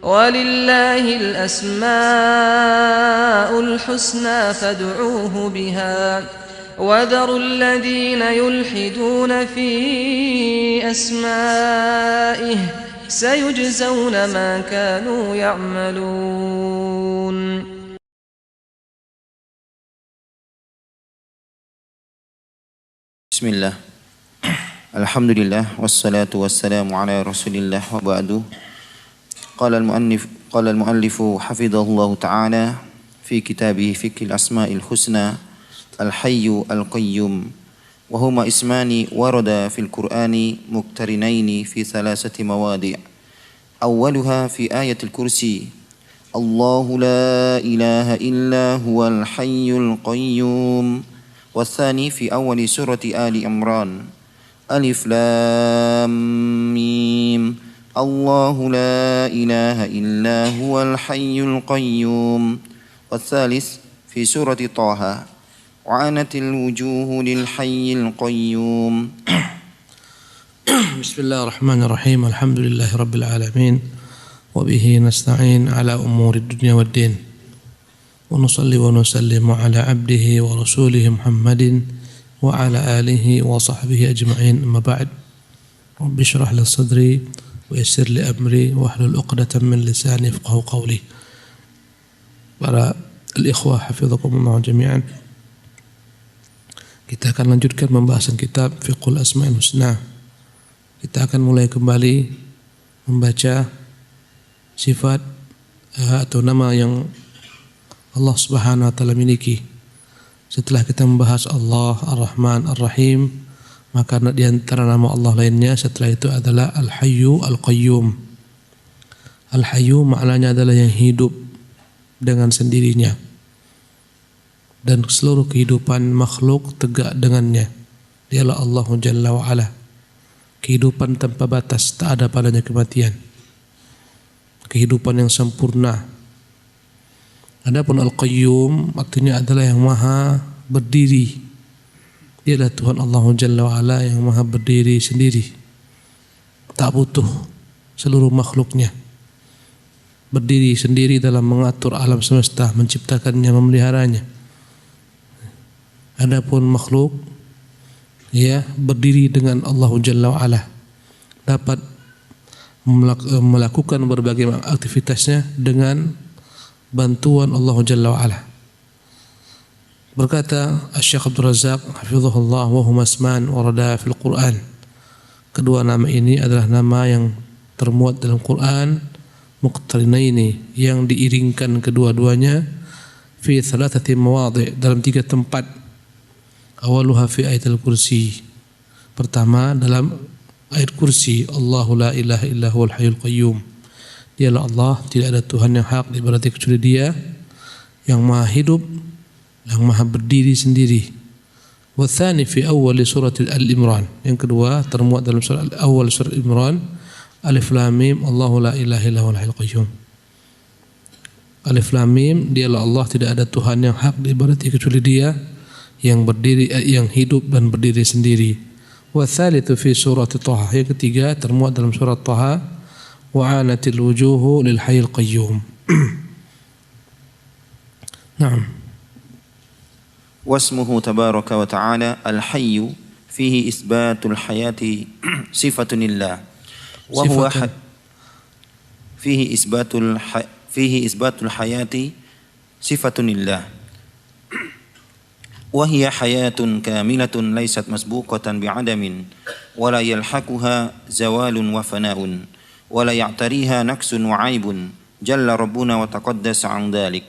وَلِلَّهِ الْأَسْمَاءُ الْحُسْنَى فَادْعُوهُ بِهَا وَذَرُوا الَّذِينَ يُلْحِدُونَ فِي أَسْمَائِهِ سَيُجْزَوْنَ مَا كَانُوا يَعْمَلُونَ. Bismillah. Alhamdulillah wassalatu wassalamu ala Rasulillah wa ba'du. Qala al-muallifu hafidhahullahu ta'ala fi kitabih Fiqhul Asma'il Husna Al-Hayyu Al-Qayyum wa huma ismani warada fil Qur'ani muqtarinaini fi thalathati mawadi'. Awwaluha fi ayatil kursi. Allahu la ilaha illa huwal hayyul qayyum. Wathani fi awwali surati Ali Imran. Alif Lam Mim. Allahu la ilaha illa huwal hayyul qayyum. Wathalith fi surati Taha. Wa'anatil wujuhu lil hayyil qayyum. Bismillahirrahmanirrahim. Alhamdulillahi rabbil alamin. Wa bihi nasta'in ala umuri dunya waddin. Wa nusalli wa nusallimu ala abdihi wa rasulihi Muhammadin wa ala alihi wa sahbihi ajma'in. Amma ba'd. Rabbi shrah li sadri wa yassir li amri wa hlul 'uqdatam min lisani yafqahu qawli. Para al-ikhwah hafizakumullah jami'an. Kita akan lanjutkan pembahasan kitab Fiqhul Asma'il Husna. Kita akan mulai kembali membaca sifat atau nama yang Allah Subhanahu wa taala miliki. Setelah kita membahas Allah Ar-Rahman Ar-Rahim, maka di antara nama Allah lainnya setelah itu adalah Al-Hayyu Al-Qayyum. Al-Hayyu maknanya adalah yang hidup dengan sendirinya dan seluruh kehidupan makhluk tegak dengannya. Dialah Allah Jalla wa Ala. Kehidupan tanpa batas, tak ada padanya kematian. Kehidupan yang sempurna. Adapun Al-Qayyum artinya adalah yang maha berdiri. Dialah Tuhan Allah Jalla wa Ala yang maha berdiri sendiri. Tak butuh seluruh makhluknya. Berdiri sendiri dalam mengatur alam semesta, menciptakannya, memeliharanya. Adapun makhluk berdiri dengan Allah Jalla wa Ala, dapat melakukan berbagai aktivitasnya dengan bantuan Allah Jalla wa Ala. Berkata Asy-Syaikh Abdul Razzaq hafizahullah, wa huma asman warada fil Qur'an. Kedua nama ini adalah nama yang termuat dalam Quran, muqtarinaini, yang diiringkan kedua-duanya, fi thalathati mawadhi', dalam 3 tempat. Awaluha fi ayatil kursi. Pertama dalam ayat kursi, Allahu la ilaha illa huwal hayyul qayyum. Dialah Allah, tidak ada Tuhan yang hak diibadati kecuali Dia, yang maha hidup, yang maha berdiri sendiri. Wa tsani fi awwal surah Al-Imran. Yang kedua termuat dalam surah awal surah Al-Imran, Alif Lam Mim, Allahu la ilaha illa huwal hayyul qayyum. Alif Lam Mim, dialah Allah, tidak ada Tuhan yang hak diibadati kecuali Dia, yang berdiri, yang hidup dan berdiri sendiri. Wa tsalitsu fi surah Taha. Yang ketiga termuat dalam surah Taha, wa'anatil wujuhu lil hayyil qayyum. Naam. Wasmuhu tabaraka wa ta'ala al-hayyu fihi isbatul hayati sifatun lillah wa huwa fihi isbatul hayati sifatun lillah wa hiya hayatun kamilatun laysat masbuqatan bi'adamin wa la yalhaquha zawalun wa fana'un wa la ya'tariha naqsun wa 'aibun jalla rabbuna wa taqaddasa 'an dhalik.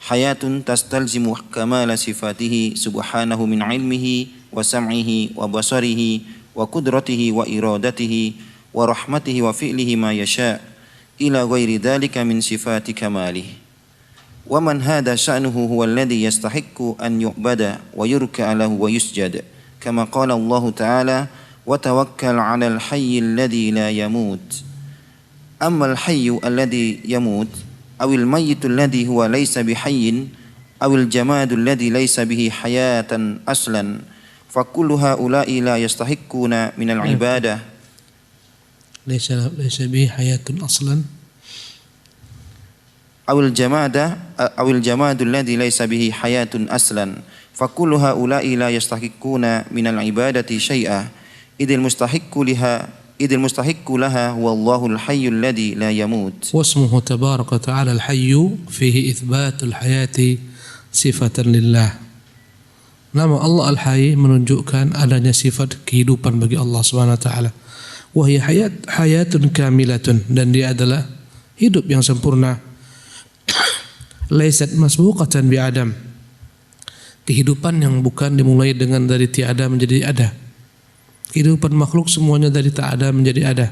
Hayatun tastalzimu kamala sifatihi subhanahu min ilmihi wa sam'ihi wa basarihi wa qudratihi wa iradatihi wa rahmatihi wa fi'lihi ma yasha' ila ghairi dhalika min sifati kamalihi. Wa man hadha sha'nuhu huwa alladhi yastahiqqu an yu'bada wa yurka'a lahu wa yusjad kama qala Allah ta'ala wa tawakkal 'alal hayyi alladhi la yamut. Amma al-hayyu alladhi yamut awil mayyitul ladzi huwa laysa bihayyin awil jamadul ladzi laysa bihi hayatan aslan fa kullu haula'i la yastahiqquna minal ibadah laysa bihi hayatun aslan awil jamadul ladzi laisa bihi hayatun aslan fakulu haula'i la yastahiquna minal ibadati syai'a idil mustahiqqu laha wallahul hayyul ladzi la yamut. Wasmuhu tabaraka ta'ala al-hayyu fihi itsbatul hayati sifatan lillah. Nama Allah Al-Hayy menunjukkan adanya sifat kehidupan bagi Allah Subhanahu wa taala. Wa hiya hayatun kamilatun, dan dia adalah hidup yang sempurna. Laisat masbuqatan bi adam. Kehidupan yang bukan dimulai dengan dari tiada menjadi ada. Kehidupan makhluk semuanya dari tak ada menjadi ada.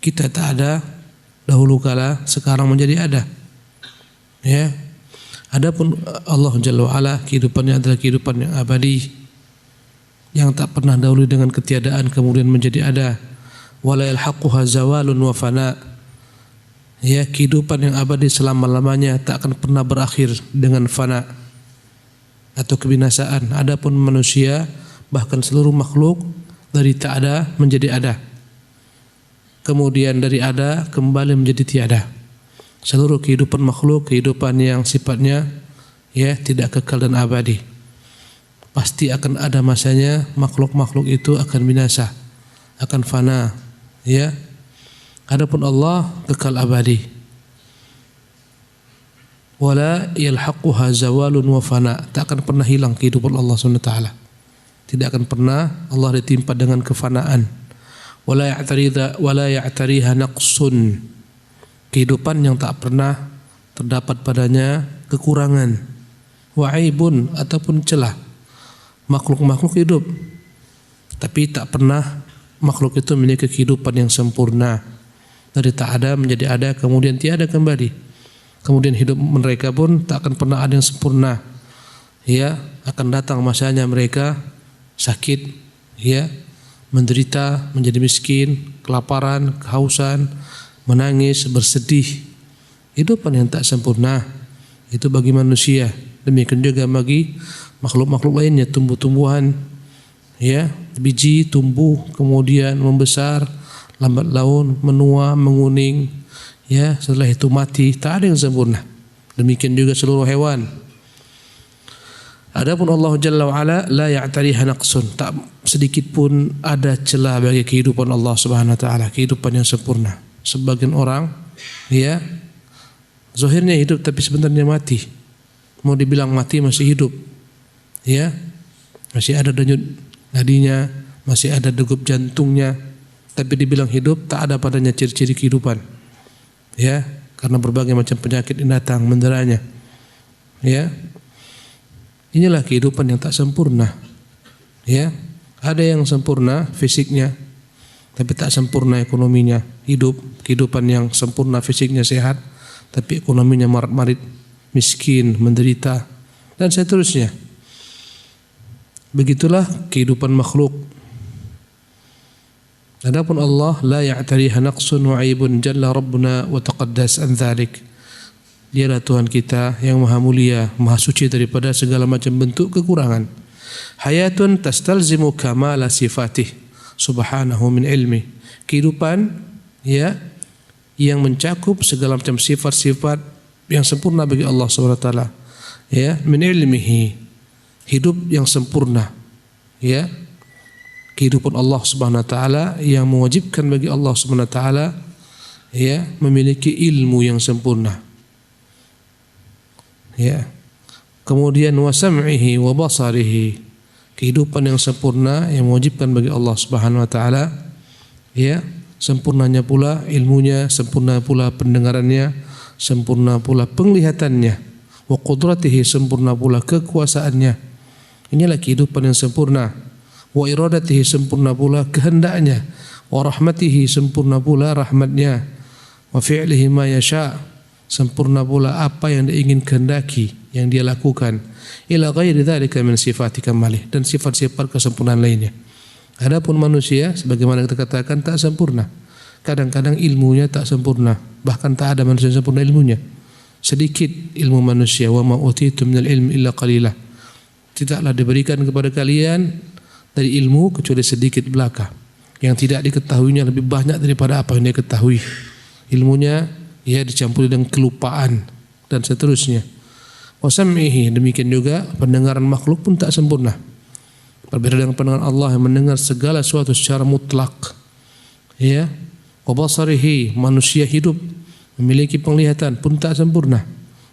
Kita tak ada dahulu kala, sekarang menjadi ada. Ya. Adapun Allah Jalla wa Ala, kehidupannya adalah kehidupan yang abadi, yang tak pernah dahulu dengan ketiadaan kemudian menjadi ada. Wala yalhaquha zawalun wa fana. Ya, kehidupan yang abadi selama-lamanya tak akan pernah berakhir dengan fana atau kebinasaan. Adapun manusia, bahkan seluruh makhluk, dari tak ada menjadi ada. Kemudian dari ada kembali menjadi tiada. Seluruh kehidupan makhluk, kehidupan yang sifatnya ya tidak kekal dan abadi. Pasti akan ada masanya makhluk-makhluk itu akan binasa, akan fana, ya. Adapun Allah kekal abadi. Wala yalhaquha zawalun wa fana, tak akan pernah hilang kehidupan Allah Subhanahu wa taala. Tidak akan pernah Allah ditimpa dengan kefanaan. Wala ya'tariha naqsun. Kehidupan yang tak pernah terdapat padanya kekurangan, wa'ibun ataupun celah. Makhluk-makhluk hidup, tapi tak pernah makhluk itu memiliki kehidupan yang sempurna. Dari tak ada menjadi ada, kemudian tiada kembali. Kemudian hidup mereka pun tak akan pernah ada yang sempurna. Ya, akan datang masanya mereka sakit, ya, menderita, menjadi miskin, kelaparan, kehausan, menangis, bersedih. Kehidupan yang tak sempurna itu bagi manusia, demikian juga bagi makhluk-makhluk lainnya, tumbuh-tumbuhan, ya, biji tumbuh kemudian membesar, lambat laun menua, menguning, ya, setelah itu mati, tak ada yang sempurna. Demikian juga seluruh hewan. Adapun Allah Jalla wa Ala la ya'tariha naqsun, tak sedikit pun ada celah bagi kehidupan Allah Subhanahu wa taala, kehidupan yang sempurna. Sebagian orang, ya, zahirnya hidup tapi sebenarnya mati. Mau dibilang mati masih hidup, ya, masih ada denyut nadinya, masih ada degup jantungnya, tapi dibilang hidup tak ada padanya ciri-ciri kehidupan, ya, karena berbagai macam penyakit yang datang menderanya, ya. Inilah kehidupan yang tak sempurna, ya. Ada yang sempurna fisiknya, tapi tak sempurna ekonominya. Hidup kehidupan yang sempurna, fisiknya sehat, tapi ekonominya marit-marit, miskin, menderita, dan seterusnya. Begitulah kehidupan makhluk. Adapun Allah la ya'tariha naqsun wa 'aibun jalla rabbuna wa taqaddas an dzalik. Dialah Tuhan kita yang maha mulia, maha suci daripada segala macam bentuk kekurangan. Hayatun tastalzimu kamala sifatih subhanahu min ilmi. Kehidupan, ya, yang mencakup segala macam sifat-sifat yang sempurna bagi Allah Subhanahu wa taala, ya, min ilmihi, hidup yang sempurna, ya, kehidupan Allah Subhanahu wa taala yang mewajibkan bagi Allah Subhanahu wa taala, ya, memiliki ilmu yang sempurna, ya. Kemudian wa sam'ihi wa basarihi, kehidupan yang sempurna yang mewajibkan bagi Allah Subhanahu wa taala, ya, sempurnanya pula ilmunya, sempurna pula pendengarannya, sempurna pula penglihatannya, wa qudratihi, sempurna pula kekuasaannya. Inilah kehidupan yang sempurna. Wa iradatihi, sempurna pula kehendaknya, wa rahmatihi, sempurna pula rahmatnya, wa fi'lihi ma yasha', sempurna pula apa yang dia ingin kehendaki, yang dia lakukan. Ila ghairi dzalika min sifati kamalih, dan sifat-sifat kesempurnaan lainnya. Adapun manusia, sebagaimana kita katakan, tak sempurna. Kadang-kadang ilmunya tak sempurna, bahkan tak ada manusia yang sempurna ilmunya. Sedikit ilmu manusia, wa ma utitu minal ilmi illa qalila. Tidaklah diberikan kepada kalian dari ilmu kecuali sedikit belaka. Yang tidak diketahuinya lebih banyak daripada apa yang dia ketahui. Ilmunya ya dicampuri dengan kelupaan dan seterusnya. Wa sam'ihi, demikian juga pendengaran makhluk pun tak sempurna. Berbeda dengan pendengaran Allah yang mendengar segala sesuatu secara mutlak. Ya. Wa basarihi, manusia hidup memiliki penglihatan pun tak sempurna.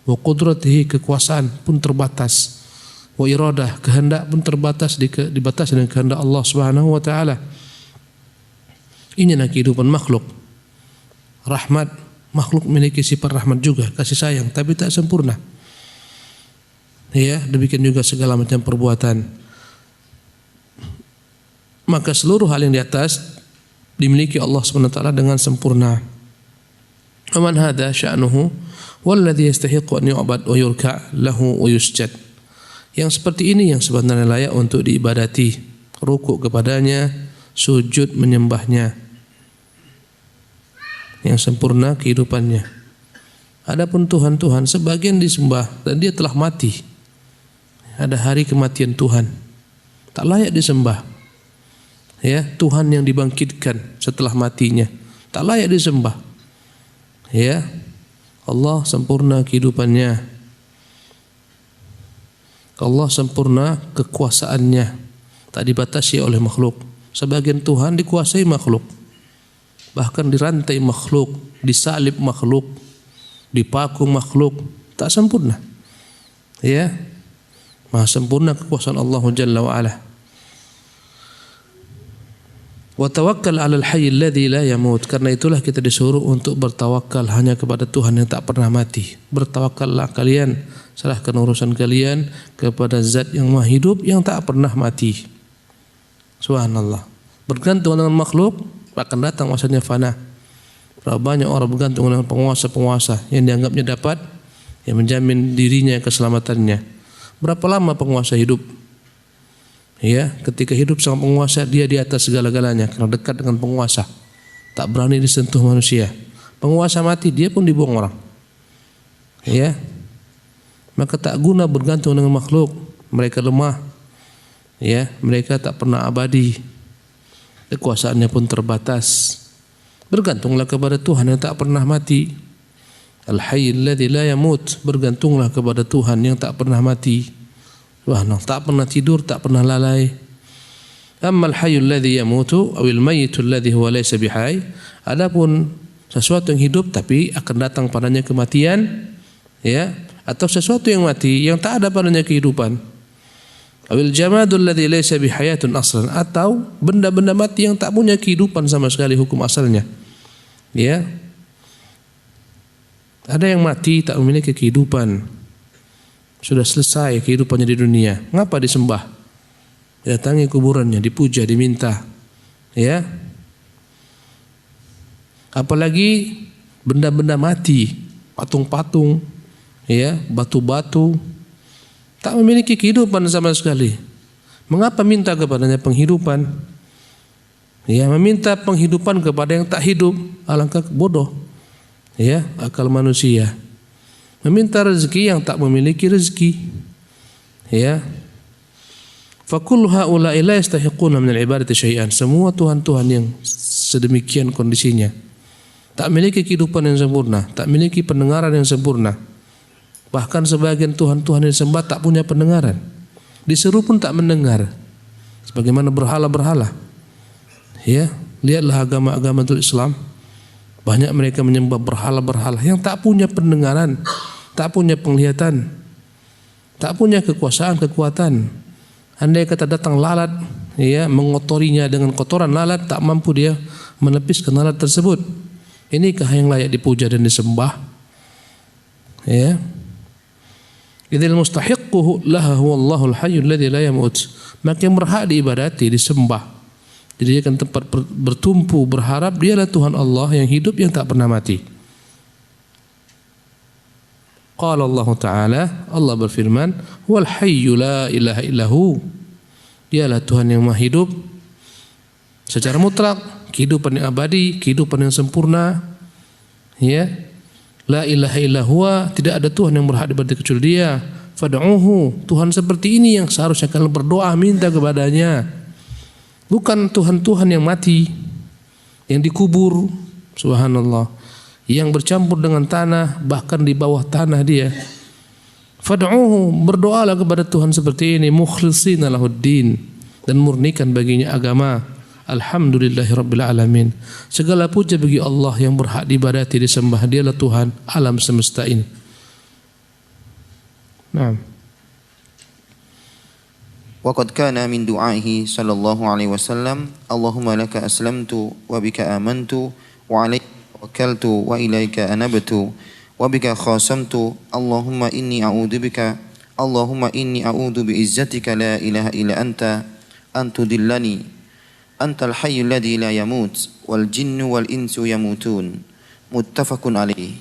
Wa qudratihi, kekuasaan pun terbatas. Wa iradah, kehendak pun terbatas, dibatasi dengan kehendak Allah Subhanahu wa taala. Inilah kehidupan makhluk. Rahmat, makhluk memiliki sifat rahmat juga, kasih sayang, tapi tak sempurna. Ya, demikian juga segala macam perbuatan. Maka seluruh hal yang di atas dimiliki Allah SWT dengan sempurna. Wa man hadha sya'nuhu walladhi yastahiqu an yu'bad wa yurka' lahu wa yusjad. Yang seperti ini yang sebenarnya layak untuk diibadati, rukuk kepadanya, sujud menyembahnya. Yang sempurna kehidupannya. Adapun Tuhan-Tuhan sebagian disembah dan dia telah mati. Ada hari kematian Tuhan, tak layak disembah. Ya, Tuhan yang dibangkitkan setelah matinya, tak layak disembah. Ya, Allah sempurna kehidupannya. Allah sempurna kekuasaannya, tak dibatasi oleh makhluk. Sebagian Tuhan dikuasai makhluk, bahkan dirantai makhluk, disalib makhluk, dipaku makhluk, tak sempurna. Ya, maha sempurna kekuasaan Allah Jalla wa Ala. Wa tawakkal 'alal hayy alladzi la yamut. Karena itulah kita disuruh untuk bertawakal hanya kepada Tuhan yang tak pernah mati. Bertawakallah kalian, serahkan urusan kalian kepada Zat yang Maha Hidup yang tak pernah mati. Subhanallah. Bergantung dengan makhluk akan datang masanya fana. Berapa banyak orang bergantung dengan penguasa-penguasa yang dianggapnya dapat, yang menjamin dirinya keselamatannya. Berapa lama penguasa hidup? Ya, ketika hidup sama penguasa dia di atas segala-galanya karena dekat dengan penguasa. Tak berani disentuh manusia. Penguasa mati dia pun dibuang orang. Ya. Maka tak guna bergantung dengan makhluk. Mereka lemah. Ya, mereka tak pernah abadi. Kekuasaannya pun terbatas. Bergantunglah kepada Tuhan yang tak pernah mati. Al-Hayy alladzi la yamut. Bergantunglah kepada Tuhan yang tak pernah mati. Subhanallah, tak pernah tidur, tak pernah lalai. Amma al-hayy alladzi yamutu aw al-mayyit alladzi huwa laysa bihayy. Adapun sesuatu yang hidup tapi akan datang padanya kematian, ya, atau sesuatu yang mati yang tak ada padanya kehidupan. Awil jamadul ladzi laysa bihayatun aslan, atau benda-benda mati yang tak punya kehidupan sama sekali hukum asalnya. Ya. Ada yang mati tak memiliki kehidupan. Sudah selesai kehidupannya di dunia. Ngapa disembah? Datangi kuburannya, dipuja, diminta. Ya. Apalagi benda-benda mati, patung-patung, ya, batu-batu, tak memiliki kehidupan sama sekali. Mengapa minta kepadanya penghidupan? Ya, meminta penghidupan kepada yang tak hidup, alangkah bodoh. Ya, akal manusia. Meminta rezeki yang tak memiliki rezeki. Ya. Fakul haula'i la yastahiquna min al-ibadati syai'an. Semua tuhan-tuhan yang sedemikian kondisinya tak memiliki kehidupan yang sempurna, tak memiliki pendengaran yang sempurna. Bahkan sebagian tuhan-tuhan yang disembah tak punya pendengaran. Diseru pun tak mendengar. Sebagaimana berhala-berhala. Ya, lihatlah agama-agama Islam. Banyak mereka menyembah berhala-berhala yang tak punya pendengaran, tak punya penglihatan, tak punya kekuasaan, kekuatan. Andai kata datang lalat, ya, mengotorinya dengan kotoran lalat, tak mampu dia menepiskan lalat tersebut. Inikah yang layak dipuja dan disembah? Ya. Idzal mustahiqquhu laha huwallahu al-hayyul ladzi la yamut. Maka yang berhak diibadati, disembah, dijadikan tempat bertumpu berharap, dialah Tuhan Allah yang hidup yang tak pernah mati. Qala Allah Ta'ala, Allah berfirman, wal hayyu la ilaha illahu. Dialah Tuhan yang maha hidup secara mutlak, kehidupan yang abadi, kehidupan yang sempurna. Ya. La ilaha illahu, tidak ada Tuhan yang berhak diibadati kecuali Dia. Fad'uhu, Tuhan seperti ini yang seharusnya kalian berdoa minta kepadanya. Bukan Tuhan-Tuhan yang mati, yang dikubur, subhanallah, yang bercampur dengan tanah, bahkan di bawah tanah dia. Fad'uhu, berdoalah kepada Tuhan seperti ini, mukhlishina lahuddin, dan murnikan baginya agama. Alhamdulillahirabbil alamin. Segala puja bagi Allah yang berhak diibadati, disembah, dialah Tuhan alam semesta ini. Naam. وقد كان من دعائه صلى الله عليه وسلم اللهم لك أسلمت وبك آمنت وعليك توكلت وإليك أنبت وبك خاصمت اللهم إني أعوذ بعزتك لا إله إلا أنت أن تضلني أنت الحي الذي لا يموت والجن والإنس يموتون متفق عليه.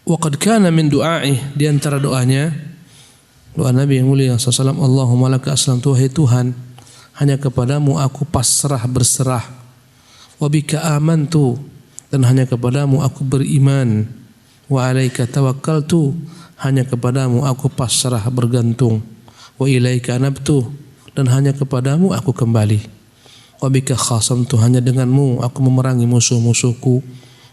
وقد كان من دعائه, di antara doanya, doa Nabi yang mulia SAW, Allahumma laka aslamtu, wahai Tuhan, hanya kepadamu aku pasrah berserah. Wa bika amantu, dan hanya kepadamu aku beriman. Wa alaika tawakkaltu, hanya kepadamu aku pasrah bergantung. Wa ilaika anabtu, dan hanya kepadamu aku kembali. Wa bika khasamtu, hanya denganmu aku memerangi musuh-musuhku.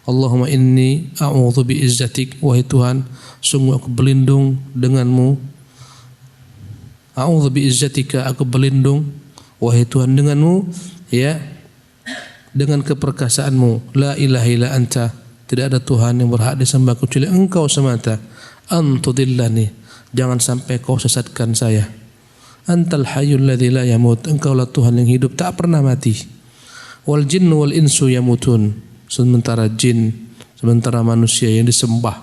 Allahumma inni a'udzu biizzatik, wahai Tuhan, sungguh aku berlindung denganmu. A'udzu biizzatika, aku berlindung wahai Tuhan denganmu, ya, dengan keperkasaanmu. La ilaha illa anta, tidak ada Tuhan yang berhak disembah kecuali Engkau semata. Antudillani, jangan sampai kau sesatkan saya. Antal hayyul ladzi la yamut, Engkaulah Tuhan yang hidup tak pernah mati. Wal jinnu wal insu yamutun, sementara jin, sementara manusia yang disembah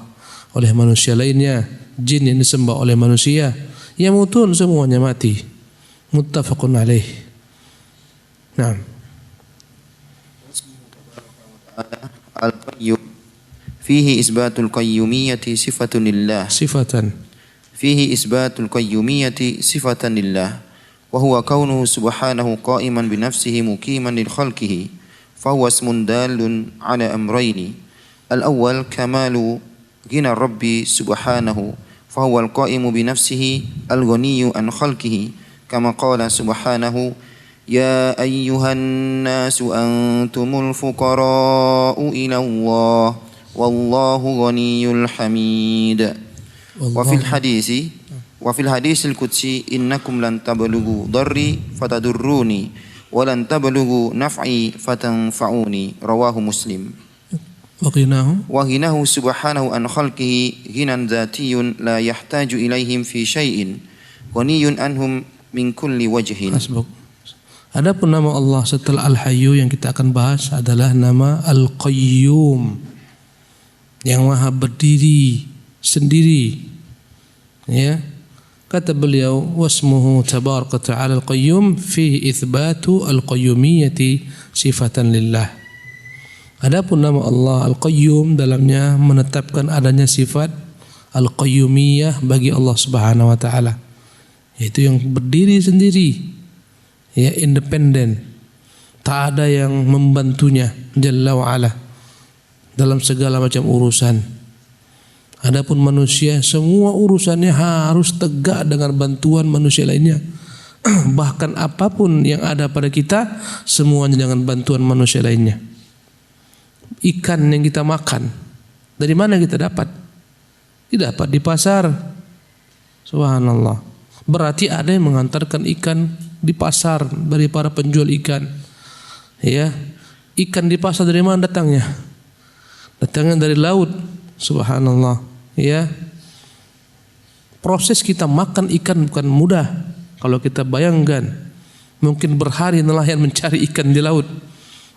oleh manusia lainnya, jin yang disembah oleh manusia, yamutun, semuanya mati. Muttafaqun alaih. Naam. Al-Qayyum fihi isbatul qayyumiyyati sifatun lillah. Fihi isbatul qayyumiyyati sifatan lillah wa huwa kaunuhu subhanahu qa'iman bi nafsihi muqiman lil khalqihi fa huwa ismun dalun ala amrayni. Al-awwal kamalu ghina rabbi subhanahu فهو القائم بنفسه الغني عن خلقه كما قال سبحانه يا أيها الناس أنتم الفقراء إلى الله والله غني حميد. وفي الحديث القدسي إنكم لن تبلغوا ضري فتضروني ولن تبلغوا نفعي فتنفعوني رواه مسلم. وغناه سبحانه عن خلقه غنى ذاتي لا يحتاج إليهم في شيء غني عنهم من كل وجه. Adapun nama Allah setelah Al-Hayyu yang kita akan bahas adalah nama Al-Qayyum, yang maha berdiri sendiri. Ya, kata beliau, wasmuhu tabaraka ta'ala Al-Qayyum fihi itsbatu al-qayyumiyyati sifatan lillah. Adapun nama Allah Al-Qayyum, dalamnya menetapkan adanya sifat Al-Qayyumiyah bagi Allah Subhanahu wa taala, yaitu yang berdiri sendiri, ya, independen, tak ada yang membantunya Jalla wa ala dalam segala macam urusan. Adapun manusia, semua urusannya harus tegak dengan bantuan manusia lainnya. Bahkan apapun yang ada pada kita, semuanya dengan bantuan manusia lainnya. Ikan yang kita makan, dari mana kita dapat? Didapat di pasar. Subhanallah. Berarti ada yang mengantarkan ikan di pasar dari para penjual ikan. Ya, ikan di pasar dari mana datangnya? Datangnya dari laut. Subhanallah. Ya, proses kita makan ikan bukan mudah. Kalau kita bayangkan, mungkin berhari nelayan mencari ikan di laut,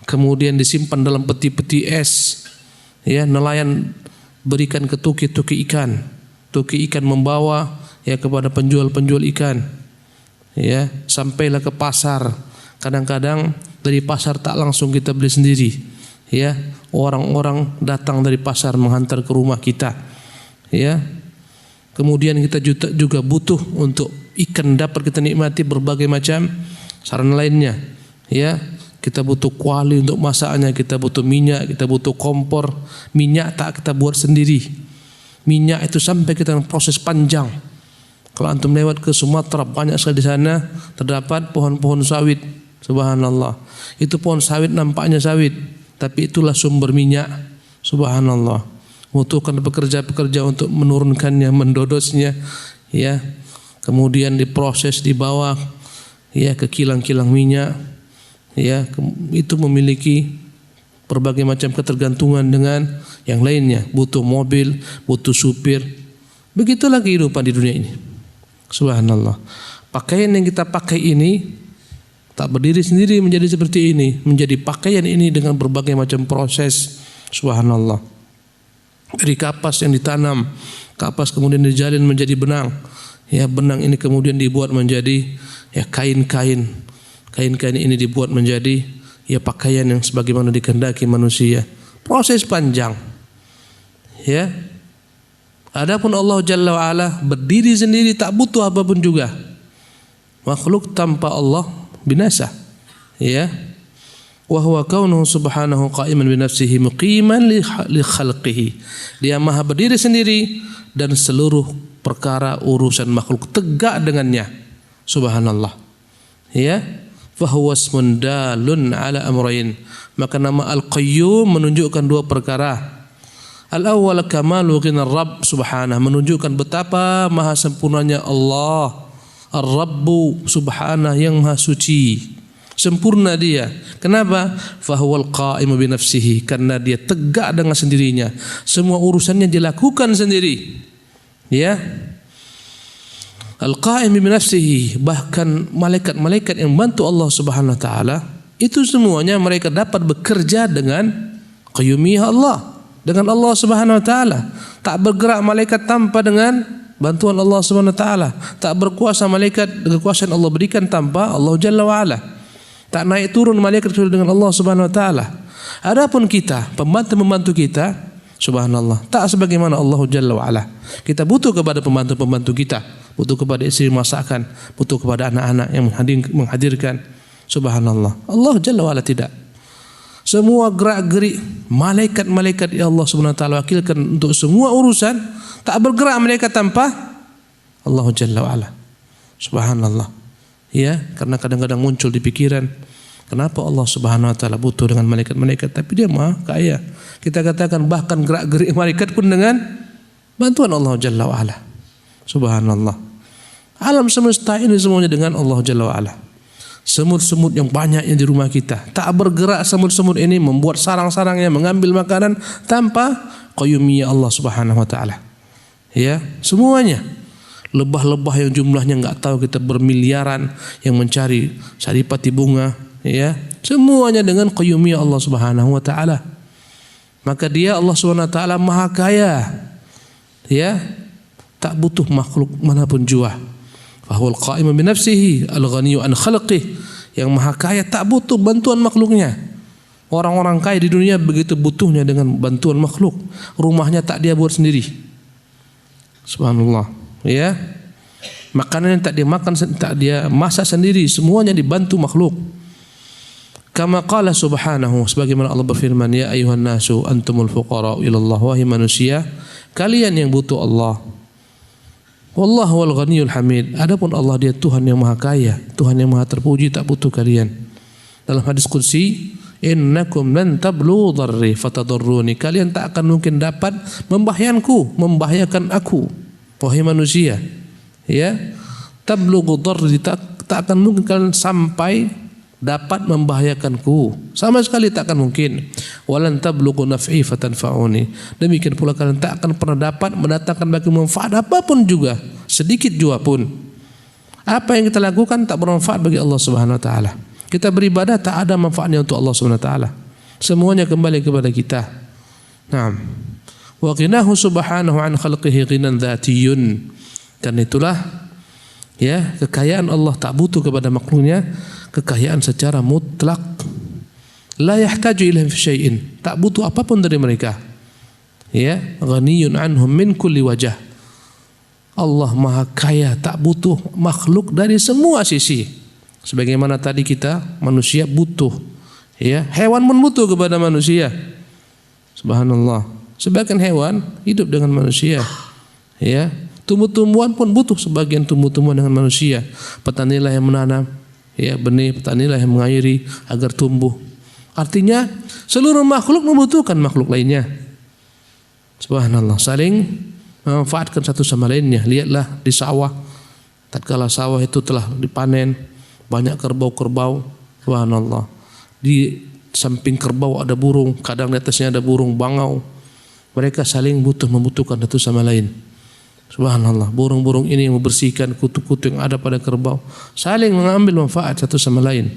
kemudian disimpan dalam peti-peti es. Ya, nelayan berikan ke tuki-tuki ikan. Tuki ikan membawa, ya, kepada penjual-penjual ikan. Ya, sampailah ke pasar. Kadang-kadang dari pasar tak langsung kita beli sendiri. Ya, orang-orang datang dari pasar menghantar ke rumah kita. Ya, kemudian kita juga butuh untuk ikan dapat kita nikmati berbagai macam sarana lainnya. Ya, kita butuh kuali untuk masaknya, kita butuh minyak, kita butuh kompor. Minyak tak kita buat sendiri. Minyak itu sampai kita proses panjang. Kalau antum lewat ke Sumatera, banyak sekali di sana terdapat pohon-pohon sawit. Subhanallah. Itu pohon sawit nampaknya sawit, tapi itulah sumber minyak. Subhanallah. Membutuhkan pekerja-pekerja untuk menurunkannya, mendodosnya, ya. Kemudian diproses, dibawa ya ke kilang-kilang minyak, ya. Itu memiliki berbagai macam ketergantungan dengan yang lainnya. Butuh mobil, butuh supir. Begitulah kehidupan di dunia ini. Subhanallah. Pakaian yang kita pakai ini tak berdiri sendiri menjadi seperti ini, menjadi pakaian ini dengan berbagai macam proses. Subhanallah. Dari kapas yang ditanam, kapas kemudian dijalin menjadi benang. Ya, benang ini kemudian dibuat menjadi ya kain-kain. Kain-kain ini dibuat menjadi ya pakaian yang sebagaimana dikehendaki manusia. Proses panjang. Ya. Adapun Allah Jalla wa Ala berdiri sendiri, tak butuh apapun juga. Makhluk tanpa Allah binasa. Ya. Wa huwa kaunuhu subhanahu qa'iman bi nafsihi muqiman li khalqihi. Dia maha berdiri sendiri dan seluruh perkara urusan makhluk tegak dengannya. Subhanallah. Ya. Fa huwa ismun dalun ala amrayn. Maka nama Al-Qayyum menunjukkan dua perkara. Al-awwal kamalu ghina Rabb subhanahu, menunjukkan betapa maha sempurnanya Allah. Ar-Rabbu subhanahu, yang maha suci. Sempurna dia. Kenapa? Fahuwal qa'imu bi nafsihi, karena dia tegak dengan sendirinya. Semua urusannya dilakukan sendiri. Ya. Al-qa'im bi nafsihi, bahkan malaikat-malaikat yang membantu Allah Subhanahu wa taala, itu semuanya mereka dapat bekerja dengan qayyumiyah Allah, dengan Allah Subhanahu wa taala. Tak bergerak malaikat tanpa dengan bantuan Allah Subhanahu wa taala. Tak berkuasa malaikat dengan kuasa yang Allah berikan tanpa Allah Jalla wa Ala. Tak naik turun malaikat kecuali dengan Allah Subhanahu wa taala. Adapun kita, pembantu-pembantu kita, subhanallah, tak sebagaimana Allah Jalla wa Ala. Kita butuh kepada pembantu-pembantu kita, butuh kepada istri masakan, butuh kepada anak-anak yang menghadirkan. Subhanallah. Allah Jalla wa Ala tidak. Semua gerak-gerik malaikat-malaikat yang Allah Subhanahu wa taala wakilkan untuk semua urusan, tak bergerak mereka tanpa Allah Jalla wa Ala. Subhanallah. Ya, karena kadang-kadang muncul di pikiran, kenapa Allah Subhanahu wa taala butuh dengan malaikat-malaikat, tapi dia maha kaya. Kita katakan bahkan gerak-gerik malaikat pun dengan bantuan Allah Jalla wa Ala. Subhanallah. Alam semesta ini semuanya dengan Allah Jalla wa Ala. Semut-semut yang banyak yang di rumah kita, tak bergerak semut-semut ini membuat sarang-sarangnya, mengambil makanan tanpa qayyumiyah Allah Subhanahu wa taala. Ya, semuanya. Lebah-lebah yang jumlahnya enggak tahu kita bermiliaran yang mencari saripati bunga, ya. Semuanya dengan qayyumiyah Allah Subhanahu wa taala. Maka dia Allah Subhanahu wa taala maha kaya. Ya. Tak butuh makhluk manapun jua. Fahuwal qa'imu bi nafsihi al-ghaniyyu an khalqihi, yang maha kaya tak butuh bantuan makhluknya. Orang-orang kaya di dunia begitu butuhnya dengan bantuan makhluk. Rumahnya tak dia buat sendiri. Subhanallah. Ya, makanan yang tak dia makan, tak dia masak sendiri, semuanya dibantu makhluk. Kama qala subhanahu, sebagaimana Allah berfirman, ya ayuhan nasu antumul fuqara ila Allah, wahai manusia, kalian yang butuh Allah. Wallahu wal ghaniyul hamid. Adapun Allah, dia Tuhan yang maha kaya, Tuhan yang maha terpuji, tak butuh kalian. Dalam hadis qudsi, innakum lan tablughu dharri fatadurruni, kalian tak akan mungkin dapat membahayakan aku. Wahai manusia, ya, tablughu dharri, tak akan mungkin kalian sampai dapat membahayakanku, sama sekali tak akan mungkin. Walan tablughu naf'i fatanfa'uni, demikian pula kalian tak akan pernah dapat mendatangkan bagi manfaat apapun juga, sedikit juga pun. Apa yang kita lakukan tak bermanfaat bagi Allah Subhanahu wa taala. Kita beribadah tak ada manfaatnya untuk Allah Subhanahu wa taala. Semuanya kembali kepada kita. Naam. Wa ghinahu subhanahu an khalqihi ghinan dzatiyyun. Dan itulah ya, kekayaan Allah tak butuh kepada makhluknya, kekayaan secara mutlak. La yahtaju ilaihim fi syai'in, tak butuh apapun dari mereka. Ya, ghaniyun anhum min kulli wajah. Allah maha kaya, tak butuh makhluk dari semua sisi. Sebagaimana tadi kita manusia butuh, ya, hewan pun butuh kepada manusia. Subhanallah. Sebagian hewan hidup dengan manusia, ya. Tumbuh-tumbuhan pun butuh sebagian tumbuh-tumbuhan dengan manusia. Petanilah yang menanam, ya, benih, petanilah yang mengairi agar tumbuh. Artinya seluruh makhluk membutuhkan makhluk lainnya. Subhanallah, saling memanfaatkan satu sama lainnya. Lihatlah di sawah, tatkala sawah itu telah dipanen, banyak kerbau-kerbau. Subhanallah, di samping kerbau ada burung, kadang di atasnya ada burung bangau. Mereka saling membutuhkan satu sama lain. Subhanallah, burung-burung ini membersihkan kutu-kutu yang ada pada kerbau, saling mengambil manfaat satu sama lain.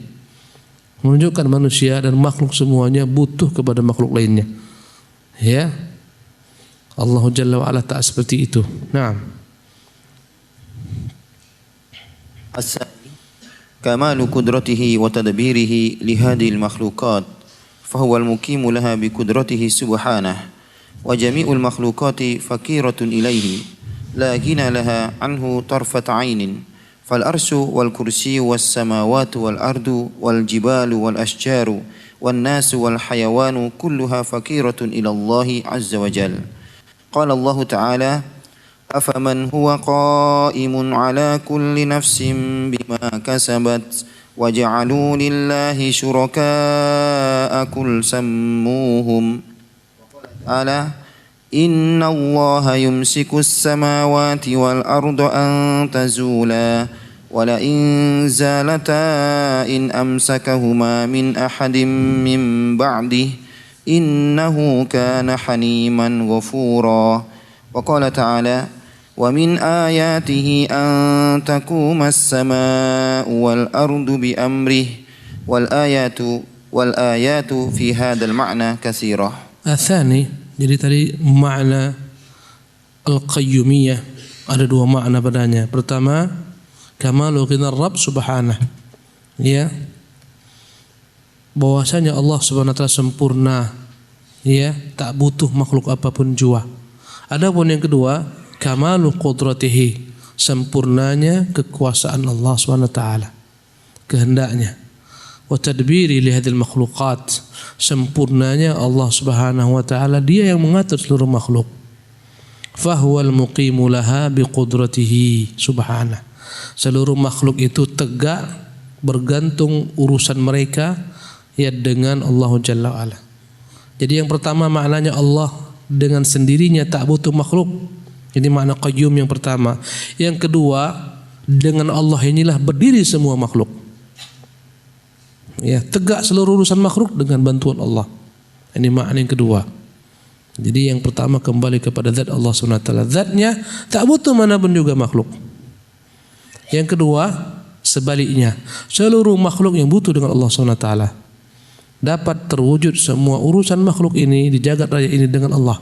Menunjukkan manusia dan makhluk semuanya butuh kepada makhluk lainnya. Ya, Allah Jalla wa Ala tak seperti itu. Naam. كمال قدرته وتدبيره لهذه المخلوقات فهو المقيم لها بقدرته سبحانه وجميع المخلوقات فقيرة إليه لا غنى لها عنه طرفة عين فالأرش والكرسي والسماوات والأرض والجبال والأشجار والناس والحيوان كلها فقيرة إلى الله عز وجل قال الله تعالى أفمن هو قائم على كل نفس بما كسبت وجعلوا لله شركاء قل سموهم ألا إن الله يمسك السماوات والأرض أن تزولا ولئن زالتا إن أمسكهما من أحد من بعده إنه كان حليما غفورا وقال تعالى ومن آياته أن تقوم السماء والأرض بأمره والآيات في هذا المعنى كثيرة. الثاني, jadi tadi makna al-qayyumiyah ada dua makna padanya. Pertama, kamalu ghina Rabb subhanahu, ya, bahwasanya Allah Subhanahu wa taala sempurna, ya, tak butuh makhluk apapun jua. Adapun yang kedua, kamalu qudratihi, sempurnanya kekuasaan Allah Subhanahu wa taala, kehendaknya. Wa tadbiri li hadhil makhluqat, sempurnanya Allah Subhanahu wa taala, dia yang mengatur seluruh makhluk. Fahuwal muqimu laha biqudratihi subhanahu, seluruh makhluk itu tegak bergantung urusan mereka ya dengan Allah Jalla wa Ala. Jadi yang pertama maknanya Allah dengan sendirinya tak butuh makhluk. Ini makna qayyum yang pertama. Yang kedua, dengan Allah inilah berdiri semua makhluk. Ya, tegak seluruh urusan makhluk dengan bantuan Allah. Ini makna yang kedua. Jadi yang pertama kembali kepada zat Allah Subhanahu wa taala. Zatnya tak butuh manapun juga makhluk. Yang kedua, sebaliknya, seluruh makhluk yang butuh dengan Allah Subhanahu wa taala. Dapat terwujud semua urusan makhluk ini di jagat raya ini dengan Allah.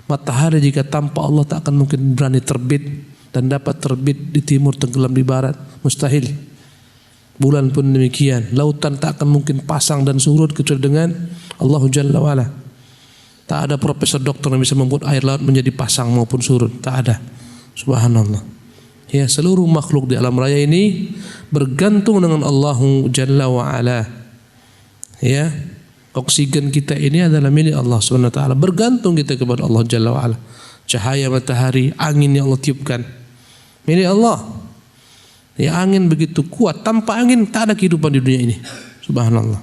Matahari jika tanpa Allah tak akan mungkin berani terbit, dan dapat terbit di timur tenggelam di barat, mustahil. Bulan pun demikian. Lautan tak akan mungkin pasang dan surut kecuali dengan Allah Jalla wa Ala. Tak ada profesor dokter yang bisa membuat air laut menjadi pasang maupun surut, tak ada. Subhanallah. Ya, seluruh makhluk di alam raya ini bergantung dengan Allah Jalla wa Ala. Ya, oksigen kita ini adalah milik Allah Subhanahu wa taala. Bergantung kita kepada Allah Jalla wa Ala. Cahaya matahari, angin yang Allah tiupkan, milik Allah. Ya, angin begitu kuat, tanpa angin tak ada kehidupan di dunia ini. Subhanallah.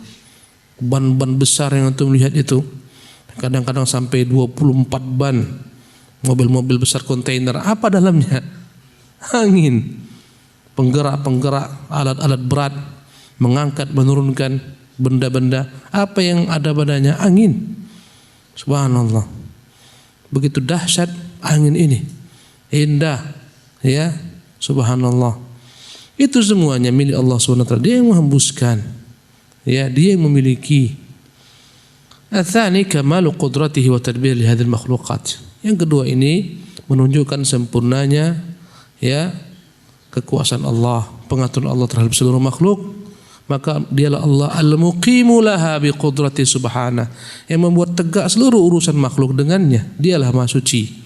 Ban-ban besar yang antum lihat itu, kadang-kadang sampai 24 ban. Mobil-mobil besar kontainer, apa dalamnya? Angin. Penggerak-penggerak, alat-alat berat, mengangkat, menurunkan benda-benda, apa yang ada padanya? Angin. Subhanallah. Begitu dahsyat angin ini, indah, ya, subhanallah. Itu semuanya milik Allah SWT. Dia yang menghembuskan, ya, dia yang memiliki. Atsani kamalu qudratihi wa tadbir li hadzal makhluqat. Yang kedua ini menunjukkan sempurnanya, ya, kekuasaan Allah, pengaturan Allah terhadap seluruh makhluk. Maka dialah Allah al-muqimu laha biqudrati subhanahu, yang membuat tegak seluruh urusan makhluk dengannya. Dialah Maha Suci.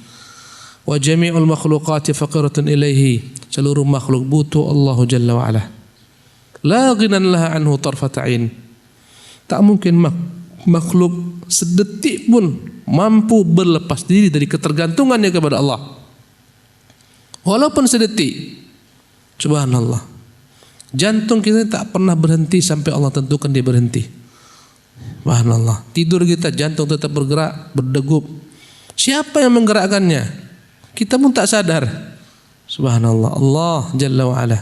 Wa jami'ul makhluqati faqiratun ilaihi, seluruh makhluk butuh Allah Jalla wa Ala. La ghinan laha anhu tarfata ain, tak mungkin makhluk sedetik pun mampu berlepas diri dari ketergantungannya kepada Allah, walaupun sedetik. Subhanallah. Jantung kita tak pernah berhenti sampai Allah tentukan dia berhenti. Subhanallah. Tidur kita jantung tetap bergerak, berdegup. Siapa yang menggerakkannya? Kita pun tak sadar. Subhanallah, Allah Jalla wa'ala.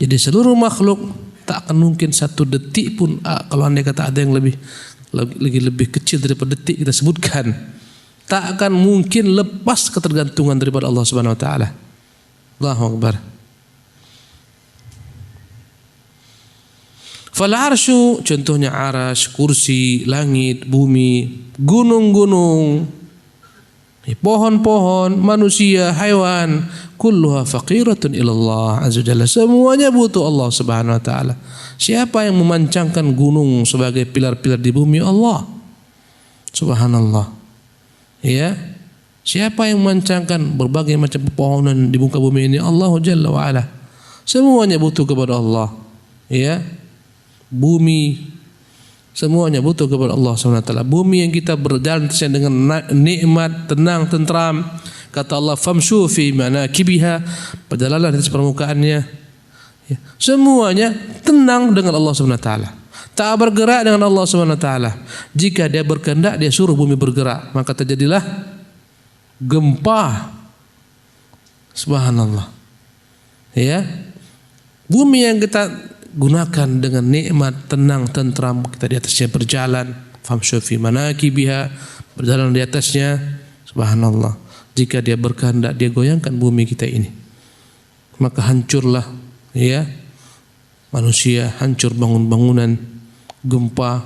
Jadi seluruh makhluk tak akan mungkin satu detik pun, kalau andai kata ada yang lebih kecil daripada detik kita sebutkan, tak akan mungkin lepas ketergantungan daripada Allah Subhanahu wa taala. Allahu Akbar. Fal arsyu, contohnya arsy, kursi, langit, bumi, gunung-gunung, pohon-pohon, manusia, haiwan, kulluha faqiratun ilallah azza jalla. Semuanya butuh Allah Subhanahu wa taala. Siapa yang memancangkan gunung sebagai pilar-pilar di bumi? Allah. Subhanallah. Ya. Siapa yang memancangkan berbagai macam pepohonan di muka bumi ini? Allah Jalla wa ala. Semuanya butuh kepada Allah. Ya. Bumi semuanya butuh kepada Allah Subhanahu wa taala. Bumi yang kita berjalan dengan nikmat, tenang, tentram. Kata Allah, famshu fi manakibiha, berjalanlah di atas permukaannya. Ya. Semuanya tenang dengan Allah Subhanahu wa taala. Tak bergerak dengan Allah Subhanahu wa taala. Jika dia berkehendak, dia suruh bumi bergerak, maka terjadilah gempa. Subhanallah. Ya. Bumi yang kita gunakan dengan nikmat, tenang, tentram, kita di atasnya berjalan, famshu fi manakibiha, berjalan di atasnya. Subhanallah. Jika dia berkehendak, dia goyangkan bumi kita ini, maka hancurlah, ya, manusia, hancur bangunan, gempa,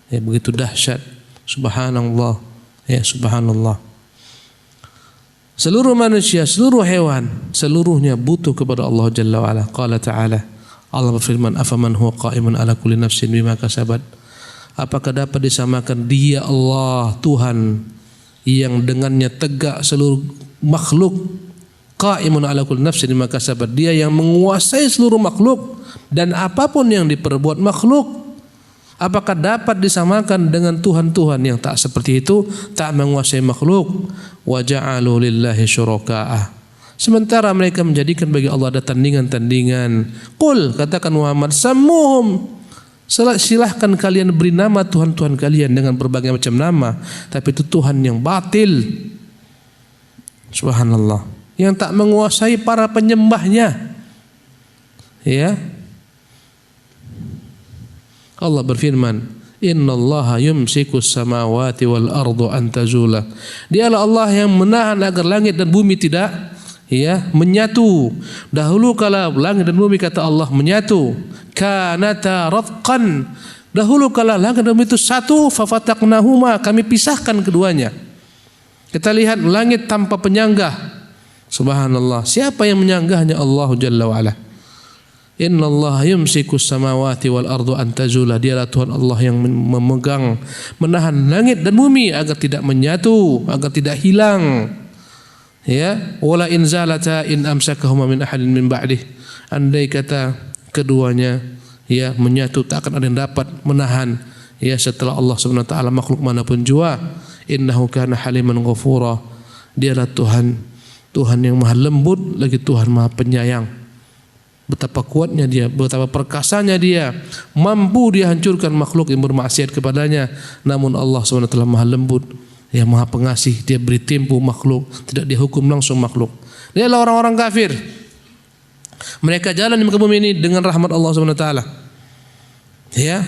ya, begitu dahsyat. Subhanallah, ya, subhanallah. Seluruh manusia, seluruh hewan, seluruhnya butuh kepada Allah Jalla wa ala. Qala ta'ala, Allah berfirman, afaman huwa qa'imun ala kulli nafsin bima kasabat. Apakah dapat disamakan dia Allah Tuhan yang dengannya tegak seluruh makhluk, qa'imun ala kulli nafsin bima kasabat, dia yang menguasai seluruh makhluk dan apapun yang diperbuat makhluk. Apakah dapat disamakan dengan Tuhan-Tuhan yang tak seperti itu, tak menguasai makhluk? Wa ja'alu lillahi syuraka'ah, sementara mereka menjadikan bagi Allah ada tandingan-tandingan. Qul, katakan Muhammad, sammuhum, silahkan kalian beri nama Tuhan-Tuhan kalian dengan berbagai macam nama, tapi itu Tuhan yang batil. Subhanallah, yang tak menguasai para penyembahnya. Ya, Allah berfirman, innallaha yumsikus samawati wal ardu an tazula. Dialah Allah yang menahan agar langit dan bumi tidak, ya, menyatu. Dahulu kala langit dan bumi, kata Allah, menyatu. Kanata ratqan, dahulu kala langit dan bumi itu satu, fafataqnahuma, kami pisahkan keduanya. Kita lihat langit tanpa penyanggah. Subhanallah, siapa yang menyanggahnya? Allah Jalla wa ala. Innallaha yumsikus samawati wal ardu an tazula. Dialah Tuhan Allah yang memegang, menahan langit dan bumi agar tidak menyatu, agar tidak hilang. Ya, wala in zalata in amsakahuma min ahadin min ba'dih. Andai kata keduanya, ya, menyatu, tak akan ada yang dapat menahan, ya, setelah Allah Subhanahu wa taala makhluk manapun jua. Innahu kana haliman ghafura. Dialah Tuhan yang maha lembut, lagi Tuhan maha penyayang. Betapa kuatnya dia, betapa perkasanya dia, mampu dia hancurkan makhluk yang bermaksiat kepadanya. Namun Allah SWT maha lembut, ya, maha pengasih. Dia beri tempo makhluk, tidak dihukum langsung makhluk. Dia adalah orang-orang kafir. Mereka jalan di muka bumi ini dengan rahmat Allah SWT. Ya,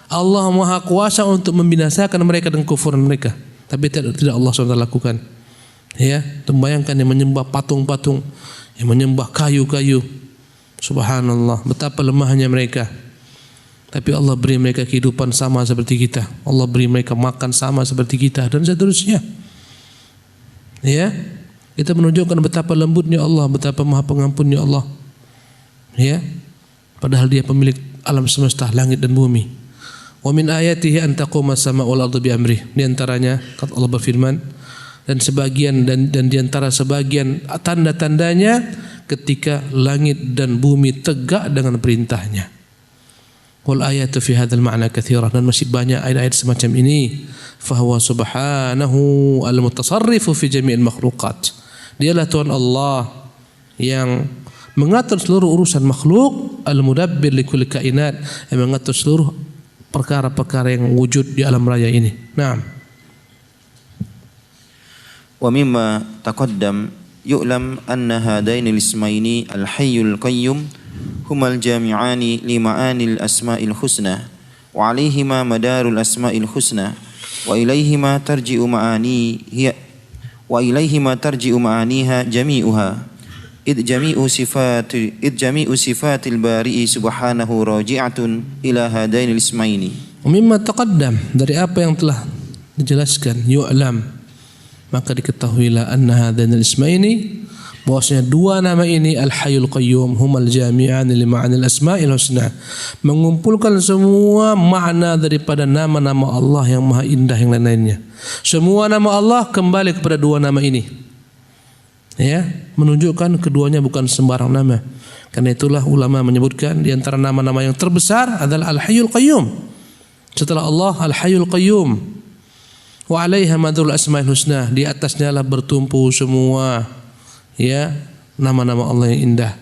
Allah maha kuasa untuk membinasakan mereka dan kufuran mereka, tapi tidak Allah SWT lakukan. Ya, membayangkan yang menyembah patung-patung, yang menyembah kayu-kayu. Subhanallah, betapa lemahnya mereka. Tapi Allah beri mereka kehidupan sama seperti kita. Allah beri mereka makan sama seperti kita, dan seterusnya. Ya, kita menunjukkan betapa lembutnya Allah, betapa maha pengampunnya Allah. Ya, padahal Dia pemilik alam semesta, langit dan bumi. Wa min ayatihi an taquma as-sama'u wal ardu bi amrih. Di antaranya kata Allah berfirman, dan sebagian dan di antara sebagian tanda-tandanya ketika langit dan bumi tegak dengan perintahnya. Wal ayatu fi hadzal ma'na katsirah, dan masih banyak ayat-ayat semacam ini. Fa huwa subhanahu al-mutasarrifu fi jami'il makhluqat. Dialah Tuhan Allah yang mengatur seluruh urusan makhluk, al-mudabbir li kulli kainat, yang mengatur seluruh perkara-perkara yang wujud di alam raya ini. Naam. Wa mimma taqaddam yu'lam anna hadaini al-ismaini al-hayyul qayyum humal jami'ani li ma'anil asma'il husna wa 'alaihima madarul asma'il husna wa ilaihima tarji'u ma'aniha jami'uha id jami'u sifatil bari'i subhanahu raji'atun ila hadaini al-ismaini. Mimma taqaddam, dari apa yang telah dijelaskan, yu'lam, maka diketahuilah anna hadainal ismaini, bahwasanya dua nama ini al-hayyul qayyum humal jami'an li ma'anil asma'il husna, mengumpulkan semua makna daripada nama-nama Allah yang maha indah yang lain-lainnya. Semua nama Allah kembali kepada dua nama ini, ya, menunjukkan keduanya bukan sembarang nama. Karena itulah ulama menyebutkan di antara nama-nama yang terbesar adalah al-hayyul qayyum. Setelah Allah al-hayyul qayyum, wa 'alaiha madrul asma'il husna, di atasnya lah bertumpu semua, ya, nama-nama Allah yang indah.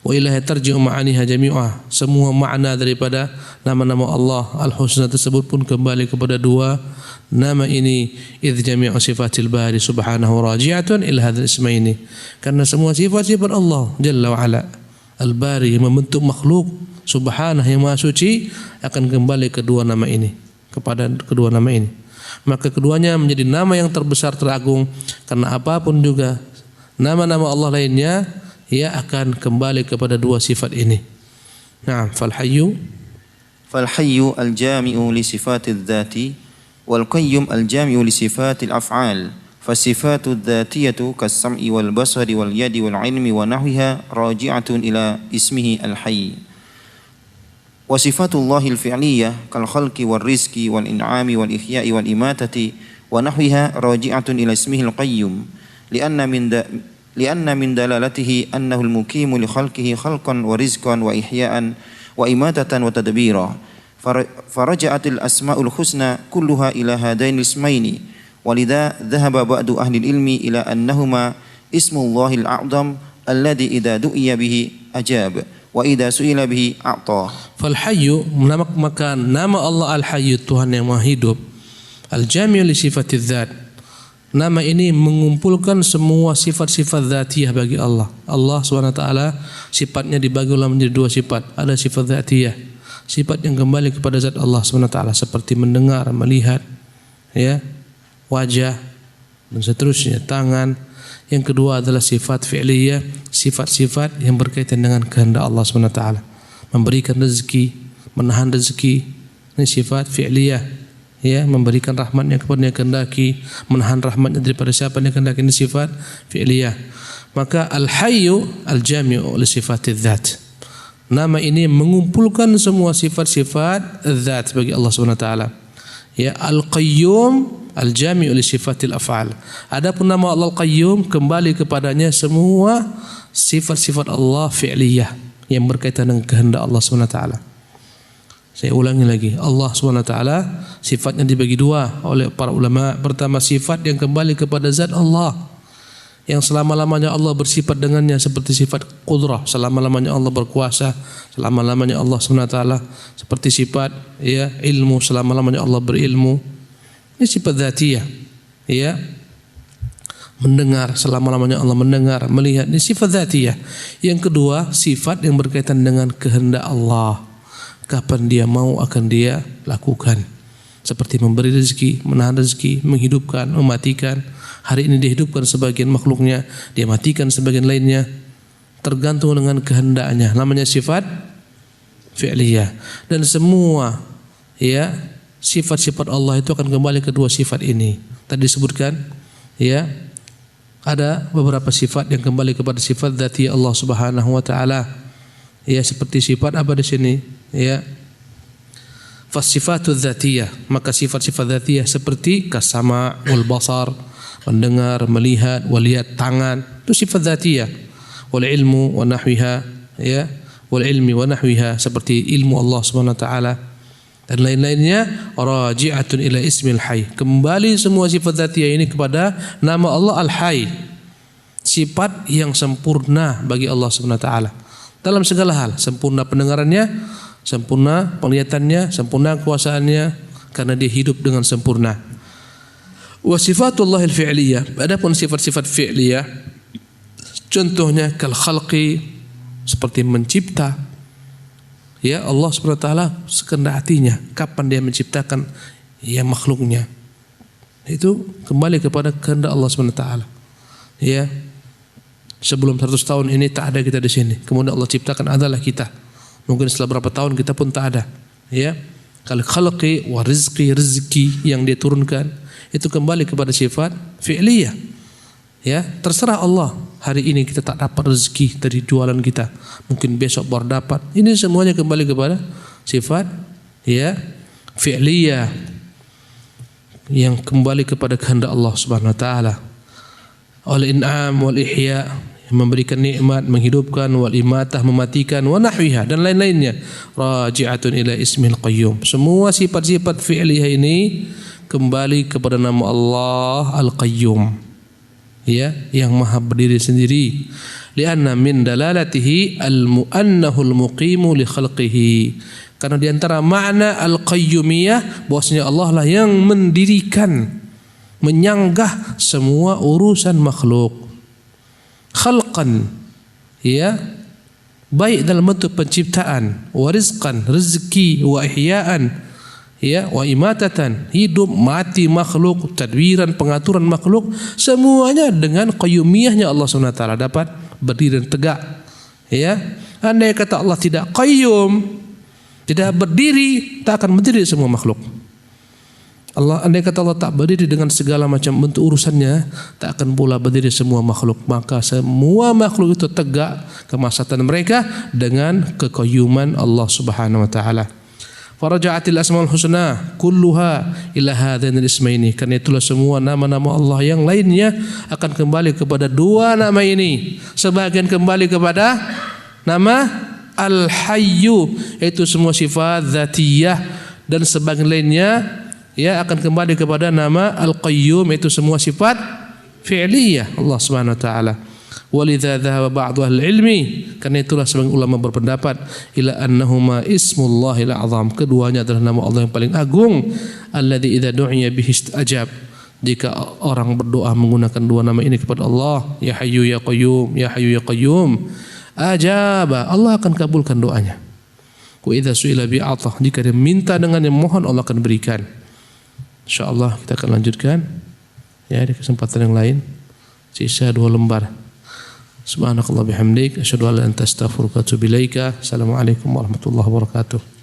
Wa ilaihi tarji'u ma'aniha jami'ah, semua makna daripada nama-nama Allah al-husna tersebut pun kembali kepada dua nama ini. Idz jami'u sifatil bari subhanahu raji'atun ila hadzal ismaini, karena semua sifat-sifat Allah jalla wa ala al-bari yang membentuk makhluk, subhanahu yang maha suci, akan kembali kedua nama ini, kepada kedua nama ini. Maka keduanya menjadi nama yang terbesar teragung, karena apapun juga nama-nama Allah lainnya, ia akan kembali kepada dua sifat ini. Naam, fal hayyu al-jami'u li sifatidz dzati wal qayyum al-jami'u li sifatil af'al. Fasifatu dzatiyatu kas-sam'i wal basari wal yadi wal 'ilmi wa nahwiha raji'atun ila ismihi al-hayy. Wa sifatullahil fi'liyah kal khalqi wal rizqi wal in'ami wal ihya'i wal imatati wa nahwiha raji'atun ila ismihil qayyum li'anna min dalalatihi annahu al-muqimu li khalqihi khalqan wa rizqan wa ihya'an wa imatatan wa tadbira. Faraja'atil asma'ul husna kulluha ila hadainil ismaini walidha dhahaba ba'du ahli ilmi ila annahuma ismullahil a'zam alladhi idza du'iya bihi ajab wa idza su'ila bihi a'ta. Fal hayyu, maka nama Allah al-hayyu, Tuhan yang maha hidup, al-jami'u li sifatiz dzat, nama ini mengumpulkan semua sifat-sifat dzatiyah bagi Allah. Allah SWT sifatnya dibagi menjadi dua sifat. Ada sifat dzatiyah, sifat yang kembali kepada zat Allah SWT, seperti mendengar, melihat, ya, wajah dan seterusnya, tangan. Yang kedua adalah sifat fi'liyah, sifat-sifat yang berkaitan dengan kehendak Allah SWT. Memberikan rezeki, menahan rezeki, ini sifat fi'liyah, ya, memberikan rahmatnya kepada yang kehendaki, menahan rahmatnya daripada siapa yang kehendaki, ini sifat fi'liyah. Maka al-hayyu al-jami'u li sifatiz dzat, nama ini mengumpulkan semua sifat-sifat dzat bagi Allah SWT. Ya, al-qayyum al-jami'u li sifatil af'al. Adapun nama Allah al-qayyum, kembali kepadanya semua sifat-sifat Allah fi'liyah yang berkaitan dengan kehendak Allah SWT. Saya ulangi lagi, Allah SWT sifatnya dibagi dua oleh para ulama. Pertama, sifat yang kembali kepada zat Allah, yang selama-lamanya Allah bersifat dengannya, seperti sifat qudrah, selama-lamanya Allah berkuasa, selama-lamanya Allah SWT, seperti sifat, ya, ilmu, selama-lamanya Allah berilmu. Ini sifat dzatiyah, ya. Mendengar, selama-lamanya Allah mendengar, melihat, ini sifat dzatiyah. Yang kedua, sifat yang berkaitan dengan kehendak Allah, kapan dia mau akan dia lakukan, seperti memberi rezeki, menahan rezeki, menghidupkan, mematikan. Hari ini dia hidupkan sebagian makhluknya, dia matikan sebagian lainnya, tergantung dengan kehendaknya. Namanya sifat fi'liyah. Dan semua, ya, sifat-sifat Allah itu akan kembali ke dua sifat ini. Tadi disebutkan, ya, ada beberapa sifat yang kembali kepada sifat dzatiyah Allah Subhanahu wa taala. Ya, seperti sifat apa di sini? Ya. Fasifatu dzatiyah, maka sifat-sifat dzatiyah seperti kasama wal basar, mendengar, melihat, waliyat, tangan, itu sifat dzatiyah. Wal ilmu wa nahwiha, ya, wal ilmi wa nahwiha, seperti ilmu Allah Subhanahu wa taala dan lain-lainnya. Raji'atun ila ismil hayy, kembali semua sifat dzatiyah ini kepada nama Allah al-hayy, sifat yang sempurna bagi Allah Subhanahu wa taala dalam segala hal. Sempurna pendengarannya, sempurna penglihatannya, sempurna kuasaannya, karena dia hidup dengan sempurna. Wa sifatullahil fi'liyah, adapun sifat-sifat fi'liyah contohnya kal khalqi, seperti mencipta. Ya, Allah Subhanahu wa taala sekehendak hatinya kapan dia menciptakan ya makhluknya. Itu kembali kepada kehendak Allah Subhanahu wa taala. Ya. Sebelum 100 tahun ini tak ada kita di sini. Kemudian Allah ciptakan adalah kita. Mungkin setelah berapa tahun kita pun tak ada. Ya. Kal khalqi wa rizqi, rezeki yang dia turunkan itu kembali kepada sifat fi'liyah. Ya, terserah Allah. Hari ini kita tak dapat rezeki dari jualan kita, mungkin besok baru dapat. Ini semuanya kembali kepada sifat ya fi'liyah yang kembali kepada kehendak Allah Subhanahu wa taala. Al-in'am wal ihya, memberikan nikmat, menghidupkan, wal imatah, mematikan, wa nahwiha, dan lain-lainnya. Raji'atun ila ismil qayyum. Semua sifat-sifat fi'liyah ini kembali kepada nama Allah Al-Qayyum. Ya, yang maha berdiri sendiri. Lianna min dalalatihi al-mu'annahu al-muqimu li khalqihi. Karena di antara makna al-qayyumiyah bahwasanya Allah lah yang mendirikan, menyanggah semua urusan makhluk. Khalqan, ya, baik dalam bentuk penciptaan, wa rizqan, rezeki, wa ihya'an, ya, wa imatatan, hidup mati makhluk, tadbiran, pengaturan makhluk, semuanya dengan qayyumiyahnya Allah SWT dapat berdiri dan tegak. Ya, andai kata Allah tidak qayyum, tidak berdiri, tak akan berdiri semua makhluk. Allah, andai kata Allah tak berdiri dengan segala macam bentuk urusannya, tak akan pula berdiri semua makhluk. Maka semua makhluk itu tegak kemaslahatan mereka dengan kekayyuman Allah Subhanahu wa taala. Faraja'atil asmaul husna kulluha ila hadainil ismaini. Karena itulah semua nama-nama Allah yang lainnya akan kembali kepada dua nama ini. Sebagian kembali kepada nama Al-Hayyu, yaitu semua sifat dzatiyah, dan sebagian lainnya ya akan kembali kepada nama Al-Qayyum, yaitu semua sifat fi'liyah Allah Subhanahu wa taala. Walidza dhahaba ba'du ahli ilmi, karena itulah sebagian ulama berpendapat ila annahuma ismullahil azam, keduanya adalah nama Allah yang paling agung. Alladzi idza du'iya bihi istajab, jika orang berdoa menggunakan dua nama ini kepada Allah, ya hayyu ya qayyum, ya hayyu ya qayyum, ajaba, Allah akan kabulkan doanya. Wa idza su'ila bi'atah, jika dia minta dengan yang mohon, Allah akan berikan. Insyaallah kita akan lanjutkan ya di kesempatan yang lain, sisa 2 lembar. Subhanakallah bihamdik, asyhadu an la ilaha illa anta astaghfiruka wa atubu ilaika. Assalamualaikum warahmatullahi wabarakatuh.